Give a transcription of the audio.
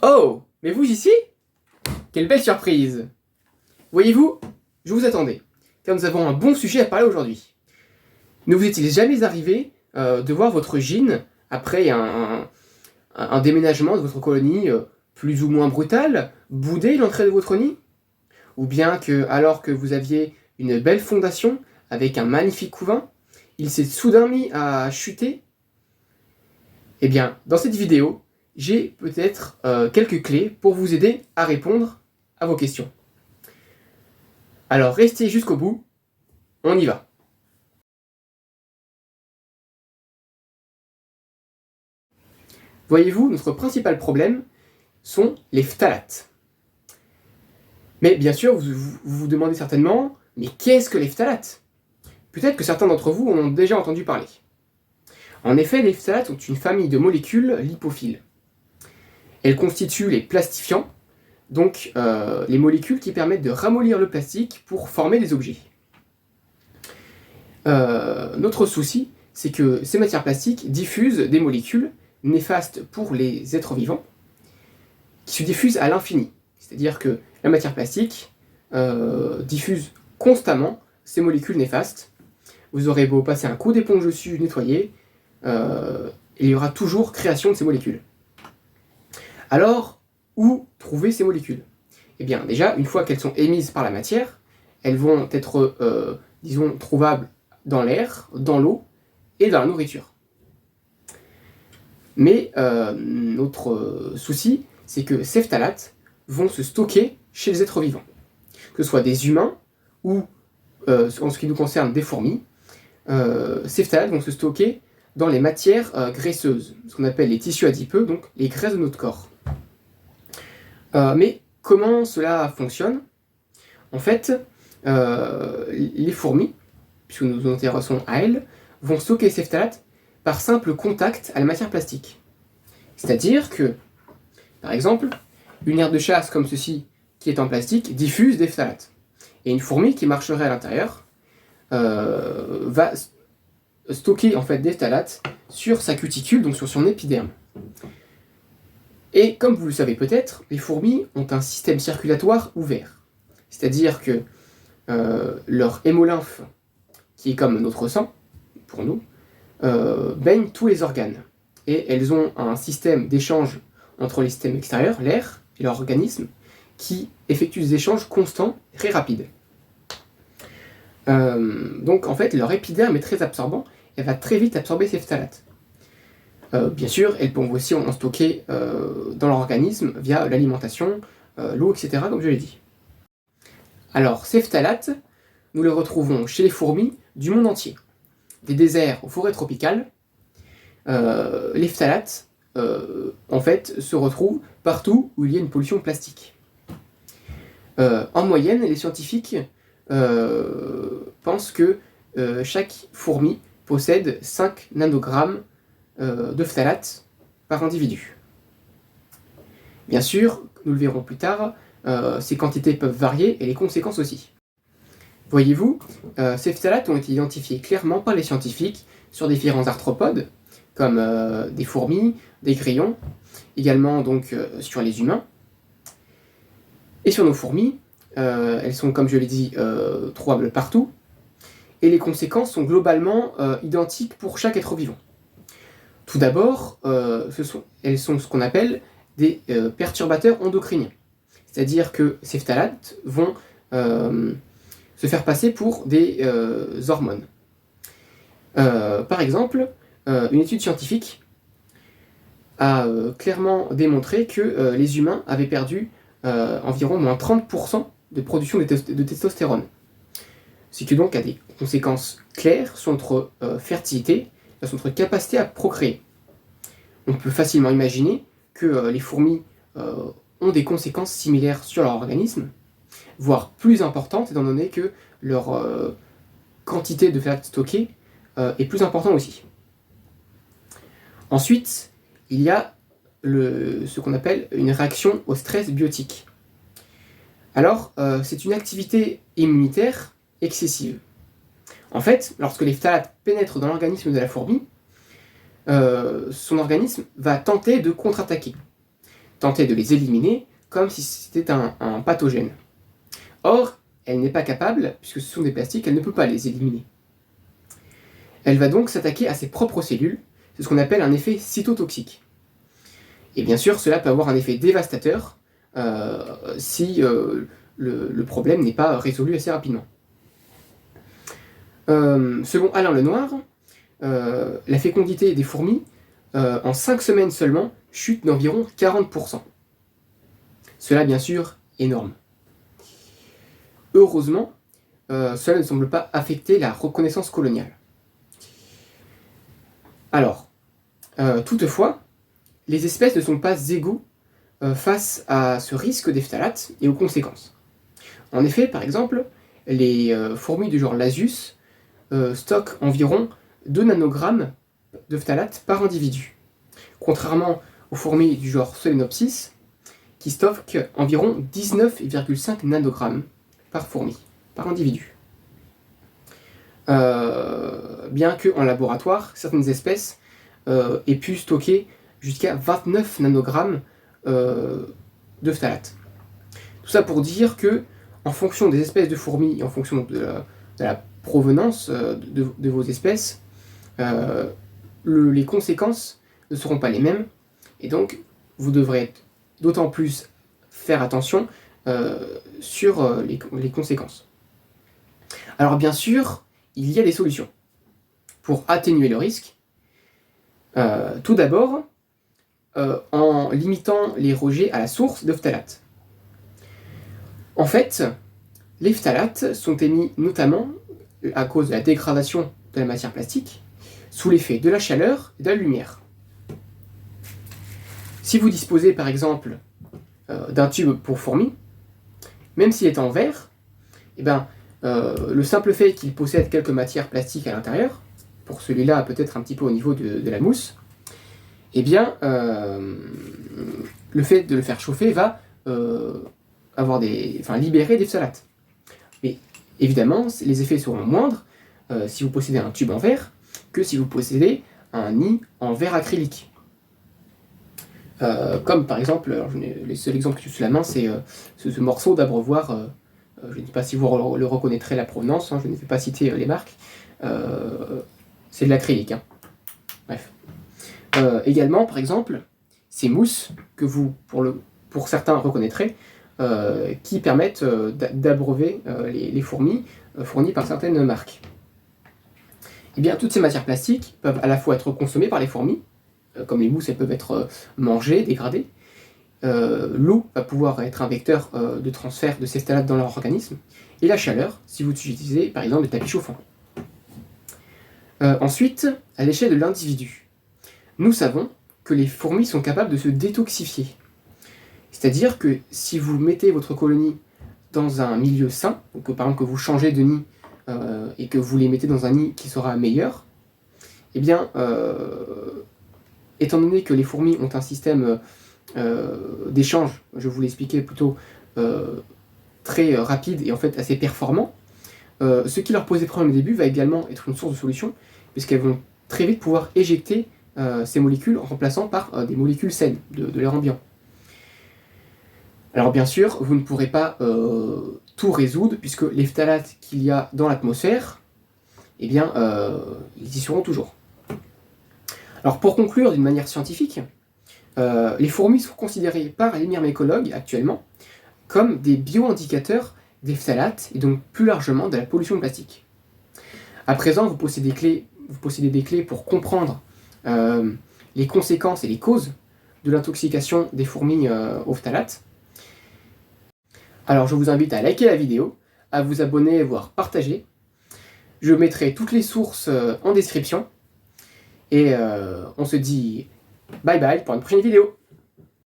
Oh, mais vous ici? Quelle belle surprise! Voyez-vous, je vous attendais, car nous avons un bon sujet à parler aujourd'hui. Ne vous est-il jamais arrivé de voir votre gîte après un déménagement de votre colonie plus ou moins brutal, bouder l'entrée de votre nid? Ou bien que, alors que vous aviez une belle fondation avec un magnifique couvain, il s'est soudain mis à chuter? Eh bien, dans cette vidéo, j'ai peut-être quelques clés pour vous aider à répondre à vos questions. Alors restez jusqu'au bout, on y va. Voyez-vous, notre principal problème sont les phtalates. Mais bien sûr, vous vous demandez certainement, mais qu'est-ce que les phtalates? Peut-être que certains d'entre vous en ont déjà entendu parler. En effet, les phtalates sont une famille de molécules lipophiles. Elles constituent les plastifiants, donc les molécules qui permettent de ramollir le plastique pour former des objets. Notre souci, c'est que ces matières plastiques diffusent des molécules néfastes pour les êtres vivants, qui se diffusent à l'infini. C'est-à-dire que la matière plastique diffuse constamment ces molécules néfastes. Vous aurez beau passer un coup d'éponge dessus, nettoyer, il y aura toujours création de ces molécules. Alors, où trouver ces molécules? Eh bien, déjà, une fois qu'elles sont émises par la matière, elles vont être, disons, trouvables dans l'air, dans l'eau et dans la nourriture. Mais notre souci, c'est que ces phtalates vont se stocker chez les êtres vivants, que ce soit des humains ou, en ce qui nous concerne, des fourmis. Ces phtalates vont se stocker dans les matières graisseuses, ce qu'on appelle les tissus adipeux, donc les graisses de notre corps. Mais comment cela fonctionne? En fait, les fourmis, puisque nous nous intéressons à elles, vont stocker ces phtalates par simple contact à la matière plastique. C'est-à-dire que, par exemple, une aire de chasse comme ceci, qui est en plastique, diffuse des phtalates. Et une fourmi qui marcherait à l'intérieur va stocker en fait des phtalates sur sa cuticule, donc sur son épiderme. Et comme vous le savez peut-être, les fourmis ont un système circulatoire ouvert. C'est-à-dire que leur hémolymphe, qui est comme notre sang, pour nous, baigne tous les organes. Et elles ont un système d'échange entre les systèmes extérieurs, l'air, et leur organisme, qui effectue des échanges constants, très rapides. Donc en fait, leur épiderme est très absorbant, et va très vite absorber ces phtalates. Bien sûr, elles peuvent aussi en stocker dans leur organisme via l'alimentation, l'eau, etc., comme je l'ai dit. Alors, ces phtalates, nous les retrouvons chez les fourmis du monde entier. Des déserts aux forêts tropicales, les phtalates, en fait, se retrouvent partout où il y a une pollution plastique. En moyenne, les scientifiques pensent que chaque fourmi possède 5 nanogrammes de phtalates par individu. Bien sûr, nous le verrons plus tard, ces quantités peuvent varier et les conséquences aussi. Voyez-vous, ces phtalates ont été identifiés clairement par les scientifiques sur différents arthropodes, comme des fourmis, des grillons, également donc sur les humains. Et sur nos fourmis, elles sont, comme je l'ai dit, trouvables partout, et les conséquences sont globalement identiques pour chaque être vivant. Tout d'abord, elles sont ce qu'on appelle des perturbateurs endocriniens. C'est-à-dire que ces phtalates vont se faire passer pour des hormones. Par exemple, une étude scientifique a clairement démontré que les humains avaient perdu environ moins 30% de production de testostérone. Ce qui donc a des conséquences claires sur notre fertilité, sur notre capacité à procréer. On peut facilement imaginer que les fourmis ont des conséquences similaires sur leur organisme, voire plus importantes, étant donné que leur quantité de phtalates stockés est plus importante aussi. Ensuite, il y a ce qu'on appelle une réaction au stress biotique. Alors, c'est une activité immunitaire excessive. En fait, lorsque les phtalates pénètrent dans l'organisme de la fourmi, son organisme va tenter de contre-attaquer. tenter de les éliminer comme si c'était un pathogène. Or, elle n'est pas capable, puisque ce sont des plastiques, elle ne peut pas les éliminer. Elle va donc s'attaquer à ses propres cellules, c'est ce qu'on appelle un effet cytotoxique. Et bien sûr, cela peut avoir un effet dévastateur si le problème n'est pas résolu assez rapidement. Selon Alain Lenoir, la fécondité des fourmis, en 5 semaines seulement, chute d'environ 40%. Cela, bien sûr, énorme. Heureusement, cela ne semble pas affecter la reconnaissance coloniale. Alors, toutefois, les espèces ne sont pas égaux face à ce risque des phtalates et aux conséquences. En effet, par exemple, les fourmis du genre Lasius stockent environ 2 nanogrammes de phtalates par individu, contrairement aux fourmis du genre Solenopsis, qui stockent environ 19,5 nanogrammes par fourmi, par individu. Bien qu'en laboratoire, certaines espèces aient pu stocker jusqu'à 29 nanogrammes de phtalates. Tout ça pour dire que, en fonction des espèces de fourmis et en fonction de la provenance de vos espèces, les conséquences ne seront pas les mêmes, et donc vous devrez d'autant plus faire attention sur les conséquences. Alors bien sûr, il y a des solutions pour atténuer le risque. Tout d'abord, en limitant les rejets à la source de phtalates. En fait, les phtalates sont émis notamment à cause de la dégradation de la matière plastique, sous l'effet de la chaleur et de la lumière. Si vous disposez par exemple d'un tube pour fourmis, même s'il est en verre, eh ben, le simple fait qu'il possède quelques matières plastiques à l'intérieur, pour celui-là peut-être un petit peu au niveau de la mousse, eh bien, le fait de le faire chauffer va libérer des phtalates. Mais évidemment, les effets seront moindres si vous possédez un tube en verre que si vous possédez un nid en verre acrylique. Comme par exemple, le seul exemple que j'ai sous la main, c'est ce morceau d'abreuvoir. Je ne sais pas si vous le reconnaîtrez la provenance, je ne vais pas citer les marques. C'est de l'acrylique. Bref. Également, par exemple, ces mousses que vous, pour certains, reconnaîtrez, qui permettent d'abreuver les fourmis fournies par certaines marques. Eh bien, toutes ces matières plastiques peuvent à la fois être consommées par les fourmis, comme les mousses, elles peuvent être mangées, dégradées. L'eau va pouvoir être un vecteur de transfert de ces phtalates dans leur organisme, et la chaleur, si vous utilisez par exemple des tapis chauffants. Ensuite, à l'échelle de l'individu, nous savons que les fourmis sont capables de se détoxifier. C'est-à-dire que si vous mettez votre colonie dans un milieu sain, donc par exemple que vous changez de nid et que vous les mettez dans un nid qui sera meilleur, eh bien, étant donné que les fourmis ont un système d'échange, je vous l'expliquais plutôt très rapide et en fait assez performant, ce qui leur posait problème au début va également être une source de solution, puisqu'elles vont très vite pouvoir éjecter ces molécules en remplaçant par des molécules saines de l'air ambiant. Alors bien sûr, vous ne pourrez pas tout résoudre, puisque les phtalates qu'il y a dans l'atmosphère, eh bien, ils y seront toujours. Alors pour conclure d'une manière scientifique, les fourmis sont considérées par les myrmécologues actuellement comme des bioindicateurs des phtalates et donc plus largement de la pollution plastique. À présent, vous possédez des clés pour comprendre les conséquences et les causes de l'intoxication des fourmis aux phtalates. Alors je vous invite à liker la vidéo, à vous abonner, voire partager. Je mettrai toutes les sources en description. Et on se dit bye bye pour une prochaine vidéo.